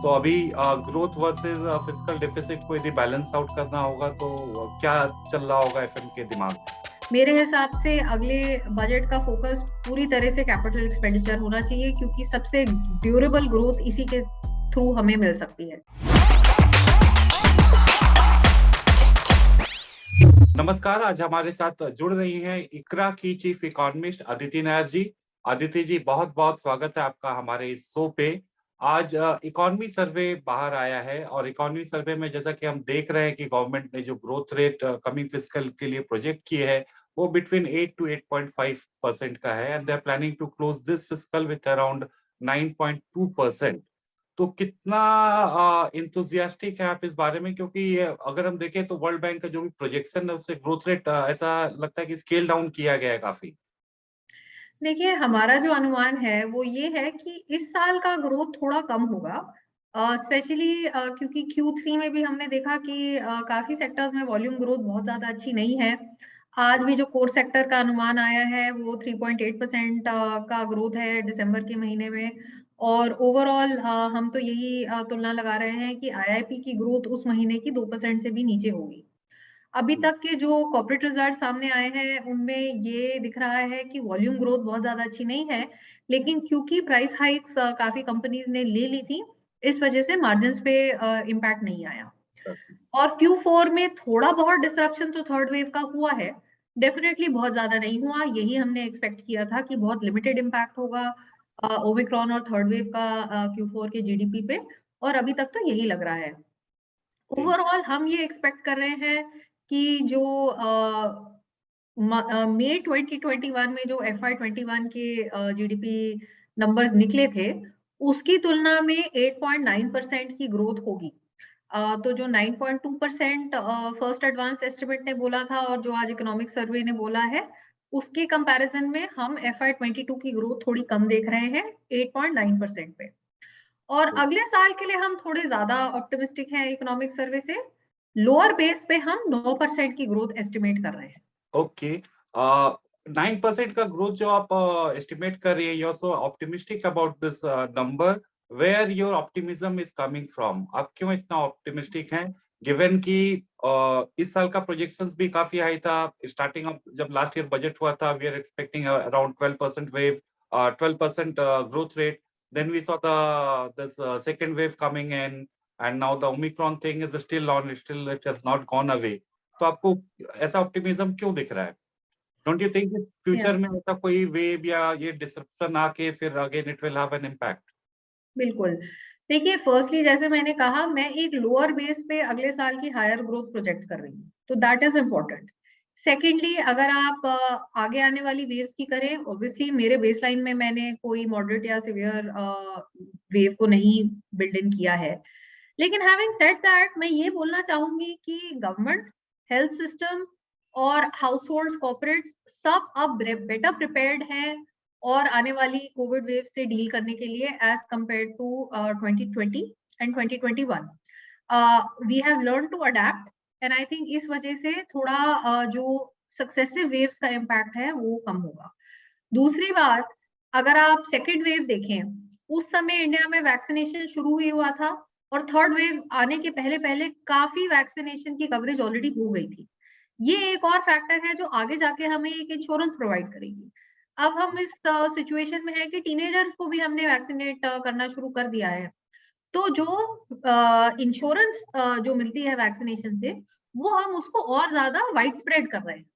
तो अभी growth versus fiscal deficit को यदि बैलेंस आउट करना होगा तो क्या चल रहा होगा एफएम के दिमाग में? मेरे हिसाब से अगले बजट का फोकस पूरी तरह से कैपिटल एक्सपेंडिचर होना चाहिए, क्योंकि सबसे ड्यूरेबल ग्रोथ इसी के थ्रू हमें मिल सकती है। नमस्कार, आज हमारे साथ जुड़ रही हैं इकरा की चीफ इकोनॉमिस्ट अदिति नायर जी। अदिति जी, बहुत बहुत स्वागत है आपका हमारे इस शो पे। आज इकोनॉमी सर्वे बाहर आया है और इकोनॉमी सर्वे में जैसा कि हम देख रहे हैं कि गवर्नमेंट ने जो ग्रोथ रेट कमिंग फिस्कल के लिए प्रोजेक्ट किए है वो बिटवीन 8 to 8.5% का है and they are planning to close this fiscal with around 9.2%। तो कितना इंथुजियास्टिक है आप इस बारे में, क्योंकि अगर हम देखें तो वर्ल्ड बैंक का जो भी प्रोजेक्शन है उससे ग्रोथ रेट ऐसा लगता है कि स्केल डाउन किया गया है काफी। देखिए, हमारा जो अनुमान है वो ये है कि इस साल का ग्रोथ थोड़ा कम होगा, स्पेशली क्योंकि Q3 में भी हमने देखा कि काफी सेक्टर्स में वॉल्यूम ग्रोथ बहुत ज्यादा अच्छी नहीं है। आज भी जो कोर सेक्टर का अनुमान आया है वो 3.8% का ग्रोथ है दिसंबर के महीने में। और ओवरऑल हम तो यही तुलना लगा रहे हैं कि IIP की ग्रोथ उस महीने की 2% से भी नीचे होगी। अभी तक के जो कॉर्पोरेट रिजल्ट सामने आए हैं, उनमें ये दिख रहा है कि वॉल्यूम ग्रोथ बहुत ज़्यादा अच्छी नहीं है, लेकिन क्योंकि प्राइस हाइक्स काफ़ी कंपनीज़ ने ले ली थी, इस वजह से मार्जिन्स पे इम्पैक्ट नहीं आया। और Q4 में थोड़ा बहुत डिसरप्शन तो थर्ड वेव का हुआ है, डेफिनिटली बहुत ज़्यादा नहीं हुआ। यही हमने एक्सपेक्ट किया था कि बहुत लिमिटेड इम्पैक्ट होगा ओमिक्रॉन और थर्ड वेव का Q4 के जीडीपी पे, और अभी तक तो यही लग रहा है। जी। ओवरऑल हम ये एक्सपेक्ट कर रहे हैं कि जो मई 2021 में जो FY21 के जीडीपी नंबर्स निकले थे, उसकी तुलना में 8.9% की ग्रोथ होगी। तो जो 9.2% फर्स्ट एडवांस एस्टिमेट ने बोला था और जो आज इकोनॉमिक सर्वे ने बोला है, उसके कंपैरिजन में हम FY22 की ग्रोथ थोड़ी कम देख रहे हैं, 8.9% पे। और अगले साल के लिए हम थोड़े ज़्यादा ऑप्टिमिस्टिक हैं इकोनॉमिक सर्वे से। लोअर बेस पे हम 9% की ग्रोथ एस्टिमेट कर रहे हैं। ओके। 9% का ग्रोथ जो आप एस्टिमेट कर रही है, you are so optimistic about this number. Where your optimism is coming from? आप क्यों इतना ऑप्टिमिस्टिक हैं, गिवन कि इस साल का प्रोजेक्शंस भी काफी हाई था? स्टार्टिंग ऑफ जब लास्ट ईयर बजट हुआ था, we are expecting around 12% wave, 12% growth rate. Then we saw the this second wave coming in and now the Omicron thing is still on, still it has not gone away. तो आपको ऐसा optimism क्यों दिख रहा है? Don't you think या future में ऐसा कोई वेव या ये डिसरप्शन आके फिर again it will have an impact? बिल्कुल। देखिए, फर्स्टली जैसे मैंने कहा, मैं एक लोअर बेस पे अगले साल की हायर ग्रोथ प्रोजेक्ट कर रही हूँ, तो दैट इज़ इम्पोर्टेंट। सेकेंडली, अगर आप आगे आने वाली वेव्स की करें, ऑब्वियसली मेरे बेसलाइन में मैंने कोई मॉडरेट या सीवियर वेव को नहीं बिल्ड इन किया है। लेकिन हैविंग सेड दैट, मैं ये बोलना चाहूँगी कि गवर्नमेंट, हेल्थ सिस्टम और हाउसहोल्ड्स, कॉर्पोरेट्स सब अब बेटर प्रिपेयर्ड हैं और आने वाली कोविड वेव से डील करने के लिए as compared to 2020 and 2021। We have learned to adapt, and I think इस वजह से थोड़ा जो सक्सेसिव वेव्स का इम्पैक्ट है वो कम होगा। दूसरी बात, अगर आप सेकेंड वेव देखें, उस समय इंडिया में वैक्सीनेशन शुरू ही हुआ था और थर्ड वेव आने के पहले-पहले काफ़ी वैक्सीनेशन की कवरेज ऑलरेडी हो गई थी। ये एक और फैक्टर है जो आगे जाके हमें एक इंश्योरेंस प्रोवाइड करेगी। अब हम इस सिचुएशन में हैं कि टीनेजर्स को भी हमने वैक्सीनेट करना शुरू कर दिया है। तो जो इंश्योरेंस जो मिलती है वैक्सीनेशन से, वो हम उसको और ज़्यादा वाइड स्प्रेड कर रहे हैं।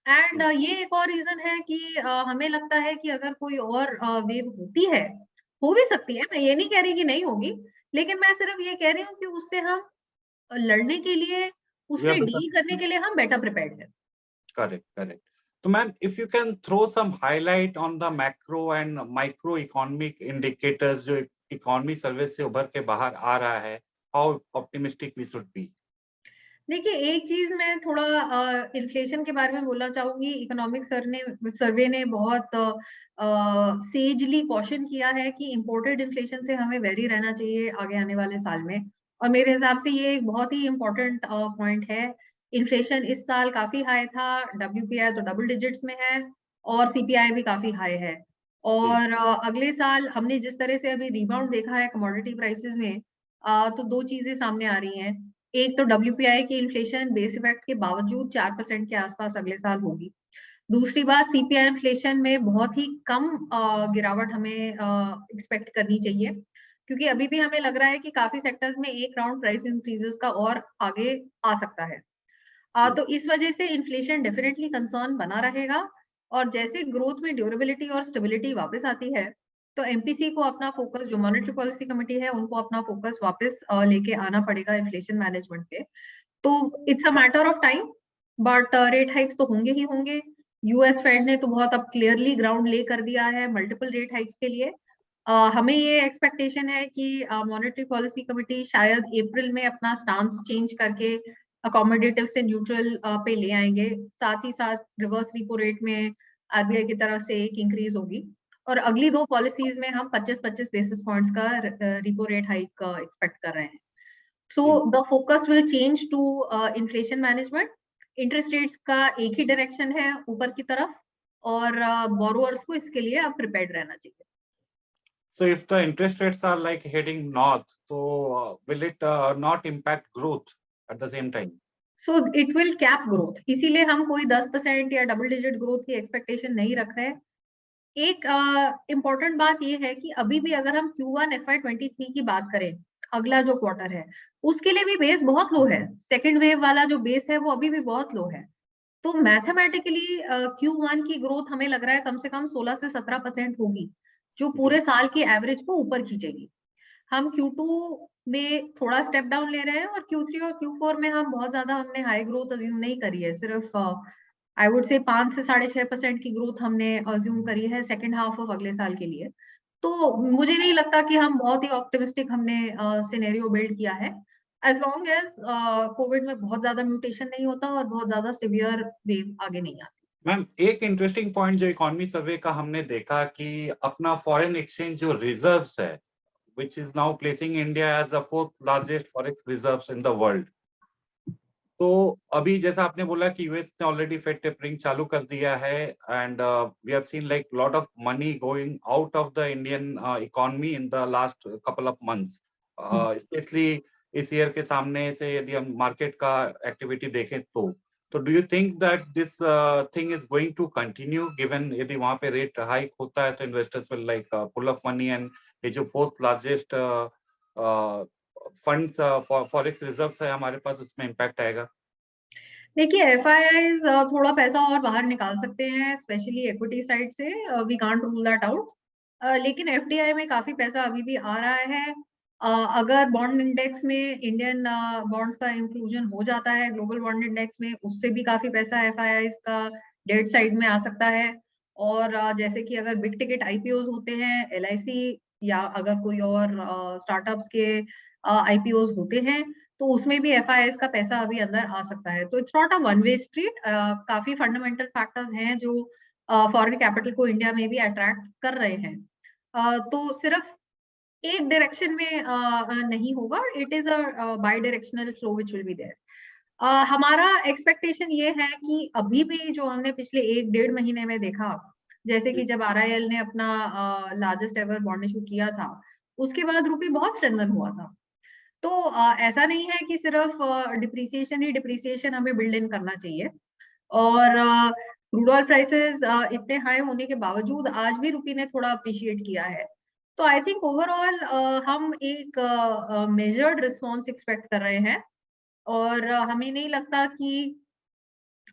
एंड ये एक और रीज़न है कि हमें लगता है कि अगर कोई और वेव होती है, हो भी सकती है, मैं ये नहीं कह रही कि नहीं होगी, लेकिन मैं सिर्फ ये कह रही हूँ कि उससे हम लड़ने के लिए, वी आर उससे डील करने के लिए हम बेटर प्रिपेयर्ड हैं। Correct, correct. तो ma'am, if you can throw some highlight on the macro and micro economic indicators जो इकोनॉमी सर्वे से उभर के बाहर आ रहा है, how optimistic we should be? देखिए, एक चीज़ मैं थोड़ा इन्फ्लेशन के बारे में बोलना चाहूँगी। इकोनॉमिक सर्वे ने बहुत सेजली कॉशन किया है कि इम्पोर्टेड इन्फ्लेशन से हमें वेरी रहना चाहिए आगे आने वाले साल में, और मेरे हिसाब से ये एक बहुत ही इम्पोर्टेंट पॉइंट है। इन्फ्लेशन इस साल काफ़ी हाई था, WPI तो डबल डिजिट्स में है और CPI भी काफ़ी हाई है। जी। और अगले साल हमने जिस तरह से अभी रिबाउंड देखा है कमोडिटी प्राइसेज़ में, तो दो चीजें सामने आ रही हैं। एक तो WPI की इन्फ्लेशन बेस इफेक्ट के बावजूद 4% के आसपास अगले साल होगी। दूसरी बात, CPI इन्फ्लेशन में बहुत ही कम गिरावट हमें एक्सपेक्ट करनी चाहिए, क्योंकि अभी भी हमें लग रहा है कि काफी सेक्टर्स में एक राउंड प्राइस इंक्रीजेस का और आगे आ सकता है। तो इस वजह से इन्फ्लेशन डेफिनेटली कंसर्न बना रहेगा, और जैसे ग्रोथ में ड्यूरेबिलिटी और स्टेबिलिटी वापस आती है, तो MPC को अपना फोकस, जो मॉनेटरी पॉलिसी कमेटी है, उनको अपना फोकस वापस लेके आना पड़ेगा इन्फ्लेशन मैनेजमेंट पे। तो it's a matter of time, but rate hikes तो होंगे ही होंगे। US फेड ने तो बहुत अब क्लियरली ग्राउंड ले कर दिया है मल्टीपल रेट हाइक्स के लिए। हमें ये एक्सपेक्टेशन है कि मॉनेटरी पॉलिसी कमेटी शायद अप्रैल में अपना स्टांस चेंज करके अकोमोडेटिव से न्यूट्रल पे ले आएंगे। साथ ही साथ रिवर्स रेपो रेट में RBI की तरफ से एक इंक्रीज होगी, और अगली दो पॉलिसीज में हम 25-25 बेसिस पॉइंट्स का रिपो रेट हाइक एक्सपेक्ट कर रहे हैं। So the focus will change to inflation management. Interest rates का एक ही डायरेक्शन है, ऊपर की तरफ, और बोरोअर्स को इसके लिए अब प्रिपेयर्ड रहना चाहिए। So if the interest rates are like heading north, so will it not impact growth at the same time? So it will cap growth, इसीलिए हम कोई 10% या डबल डिजिट ग्रोथ की एक्सपेक्टेशन नहीं रख रहे। एक इम्पोर्टेंट बात ये है कि अभी भी अगर हम Q1 FY23 की बात करें, अगला जो क्वार्टर है, उसके लिए भी बेस बहुत लो है। सेकेंड वेव वाला जो बेस है वो अभी भी बहुत लो है। तो मैथमेटिकली Q1 की ग्रोथ हमें लग रहा है कम से कम 16 से 17% होगी, जो पूरे साल की एवरेज को ऊपर खींचेगी। हम Q2 में थोड़ा स्टेप डाउन ले रहे हैं, और Q3 और Q4 में हम बहुत ज्यादा हमने हाई ग्रोथ अज्यूम नहीं करी है। सिर्फ आई वुड से 5 से 6.5% की ग्रोथ हमने अज्यूम करी है सेकेंड हाफ ऑफ अगले साल के लिए। तो मुझे नहीं लगता कि हम बहुत ही ऑप्टिमिस्टिक हमने सिनेरियो बिल्ड किया है, एज लॉन्ग एज कोविड में बहुत ज्यादा म्यूटेशन नहीं होता और बहुत ज्यादा सिवियर वेव आगे नहीं आती। मैम, एक इंटरेस्टिंग पॉइंट जो इकोनॉमी सर्वे का हमने देखा कि अपना फॉरेन एक्सचेंज जो रिजर्व्स है, which is now placing India as the fourth largest forex reserves in the world. तो अभी जैसा आपने बोला कि यूएस ने ऑलरेडी फेड टेपरिंग चालू कर दिया है, and we have seen like lot of money going out of the Indian economy in the last couple of months, specially इस ईयर के सामने से यदि हम मार्केट का एक्टिविटी देखें तो do you think that this thing is going to continue, given यदि वहां पे रेट हाइक होता है तो investors will like pull off money, and ये जो fourth largest funds forex reserves है हमारे पास, उसमें इम्पैक्ट आएगा? देखिए, FIIs थोड़ा पैसा और बाहर निकाल सकते हैं, स्पेशली इक्विटी साइड से, we can't rule that out. लेकिन FDI में काफी पैसा अभी भी आ रहा है। अगर बॉन्ड इंडेक्स में इंडियन बॉन्ड्स का इंक्लूजन हो जाता है ग्लोबल बॉन्ड इंडेक्स में, उससे भी काफी पैसा FIIs का डेट साइड में आ सकता है। और जैसे कि अगर बिग टिकट IPOs होते हैं, LIC या अगर कोई और स्टार्टअप्स के IPOs होते हैं, तो उसमें भी FIIs का पैसा अभी अंदर आ सकता है। तो it's not a one way street. काफी फंडामेंटल फैक्टर्स हैं जो फॉरेन कैपिटल को इंडिया में भी अट्रैक्ट कर रहे हैं। तो सिर्फ एक डायरेक्शन में नहीं होगा, it is a bidirectional flow which will be there. हमारा एक्सपेक्टेशन ये है कि अभी भी जो हमने पिछले 1-1.5 महीने में देखा, जैसे कि जब RIL ने अपना लार्जेस्ट एवर बॉन्ड इशू किया था, उसके बाद रुपये बहुत स्ट्रेंथन हुआ था। तो ऐसा नहीं है कि सिर्फ डिप्रिसिएशन ही डिप्रिसिएशन हमें बिल्ड इन करना चाहिए। और क्रूड ऑयल प्राइसेस इतने हाई होने के बावजूद आज भी रुपये ने थोड़ा अप्रिशिएट किया है। तो आई थिंक ओवरऑल हम एक मेजर्ड रिस्पॉन्स एक्सपेक्ट कर रहे हैं, और हमें नहीं लगता कि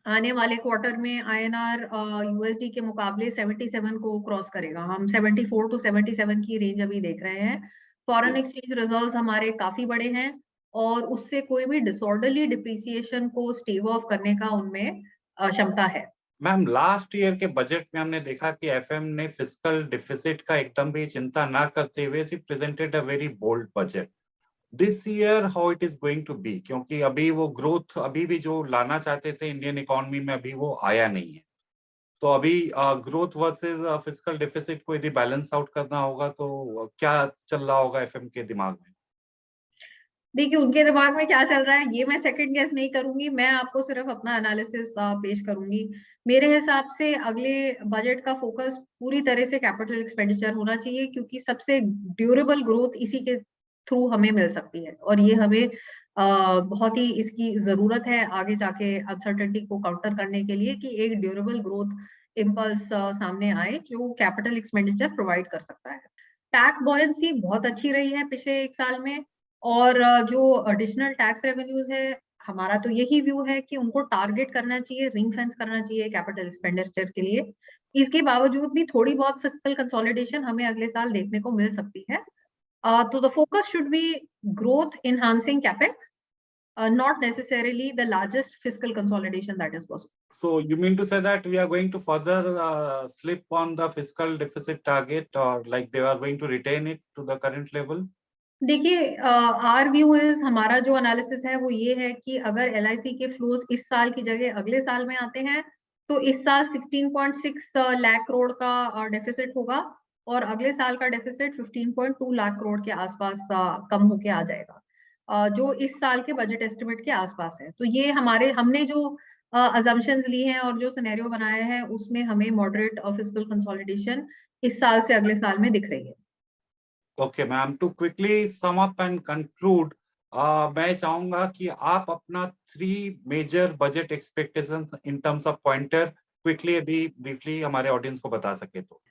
आने वाले क्वार्टर में INR USD के मुकाबले 77 को क्रॉस करेगा। हम 74 टू 77 की रेंज अभी देख रहे हैं। फॉरेन एक्सचेंज रिजर्व्स हमारे काफी बड़े हैं, और उससे कोई भी डिसऑर्डरली डिप्रिसिएशन को स्टेव ऑफ करने का उनमें क्षमता है। मैम, लास्ट ईयर के बजट में हमने देखा कि एफएम ने फिस्कल डिफिसिट का एकदम भी चिंता ना करते हुए presented a very bold budget. This year how it is going to be, क्योंकि अभी वो ग्रोथ अभी भी जो लाना चाहते थे इंडियन इकोनॉमी में अभी वो आया नहीं है। तो अभी ग्रोथ वर्सेस फिस्कल डिफिसिट को यदि बैलेंस आउट करना होगा तो क्या चल रहा होगा एफएम के दिमाग में? देखिए, उनके दिमाग में क्या चल रहा है ये मैं सेकंड गेस नहीं करूंगी, मैं आपको सिर्फ अपना एनालिसिस पेश करूंगी। मेरे हिसाब से अगले बजट का फोकस पूरी तरह से कैपिटल एक्सपेंडिचर होना चाहिए, क्योंकि सबसे ड्यूरेबल ग्रोथ इसी के थ्रू हमें मिल सकती है, और ये हमें बहुत ही इसकी जरूरत है आगे जाके अनसर्टेनिटी को काउंटर करने के लिए, कि एक ड्यूरेबल ग्रोथ इम्पल्स सामने आए जो कैपिटल एक्सपेंडिचर प्रोवाइड कर सकता है। टैक्स बॉयंसी बहुत अच्छी रही है पिछले 1 साल में, और जो एडिशनल टैक्स रेवेन्यूज है, हमारा तो यही व्यू है कि उनको टारगेट करना चाहिए, रिंग फेंस करना चाहिए कैपिटल एक्सपेंडिचर के लिए। इसके बावजूद भी थोड़ी बहुत फिस्कल कंसोलिडेशन हमें अगले साल देखने को मिल सकती है। तो the focus should be growth enhancing capex, not necessarily the largest fiscal consolidation that is possible. So you mean to say that we are going to further slip on the fiscal deficit target, or like they are going to retain it to the current level? देखिए, our view is, हमारा जो analysis है वो ये है कि अगर LIC के फ्लोज इस साल की जगह अगले साल में आते हैं, तो इस साल 16.6 लाख करोड़ का डेफिसिट होगा, और अगले साल का डेफिसिट 15.2 लाख करोड़ के आसपास कम होके आ जाएगा, जो इस साल के बजट एस्टिमेट के आसपास है। तो ये हमने जो अजम्पशंस ली हैं और जो सिनेरियो बनाया है, उसमें हमें मॉडरेट फिस्कल कंसोलिडेशन इस साल से अगले साल में दिख रही है। Okay, ma'am. To quickly sum up and conclude, मैं चाहूंगा कि आप अपना 3 major budget expectations in terms of pointer quickly अभी briefly हमारे audience को बता सके तो।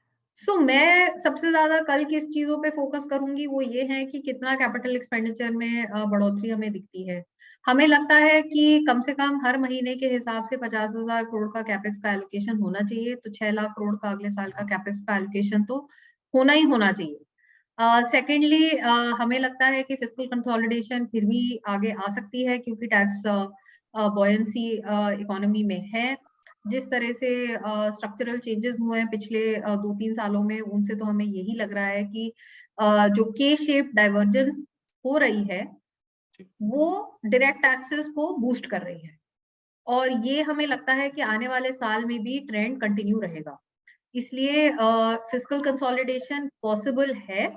मैं सबसे ज्यादा कल किस चीजों पे फोकस करूंगी, वो ये है कि कितना कैपिटल एक्सपेंडिचर में बढ़ोतरी हमें दिखती है। हमें लगता है कि कम से कम हर महीने के हिसाब से 50,000 करोड़ का कैपेक्स का एलोकेशन होना चाहिए, तो 6 लाख करोड़ का अगले साल का कैपेक्स का एलोकेशन तो होना ही होना चाहिए। सेकेंडली, हमें लगता है कि फिस्कल कंसोलिडेशन फिर भी आगे आ सकती है, क्योंकि टैक्स बॉयंसी इकोनॉमी में है। जिस तरह से स्ट्रक्चरल चेंजेस हुए हैं पिछले 2-3 सालों में, उनसे तो हमें यही लग रहा है कि जो के शेप डाइवर्जेंस हो रही है, वो डायरेक्ट टैक्सेस को बूस्ट कर रही है, और ये हमें लगता है कि आने वाले साल में भी ट्रेंड कंटिन्यू रहेगा। इसलिए फिस्कल कंसोलिडेशन पॉसिबल है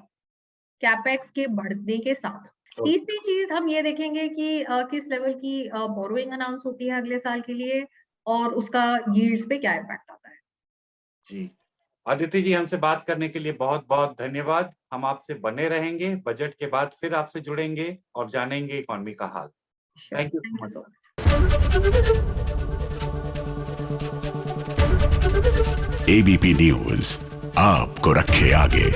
कैपेक्स के बढ़ने के साथ। तीसरी चीज हम ये देखेंगे कि किस लेवल की बोरोइंग अनाउंस होती है अगले साल के लिए, और उसका यील्ड्स पे क्या इम्पैक्ट आता है। जी, अदिति जी, हमसे बात करने के लिए बहुत बहुत धन्यवाद। हम आपसे बने रहेंगे, बजट के बाद फिर आपसे जुड़ेंगे और जानेंगे इकोनॉमी का हाल। Thank you so much. ABP news आपको रखे आगे।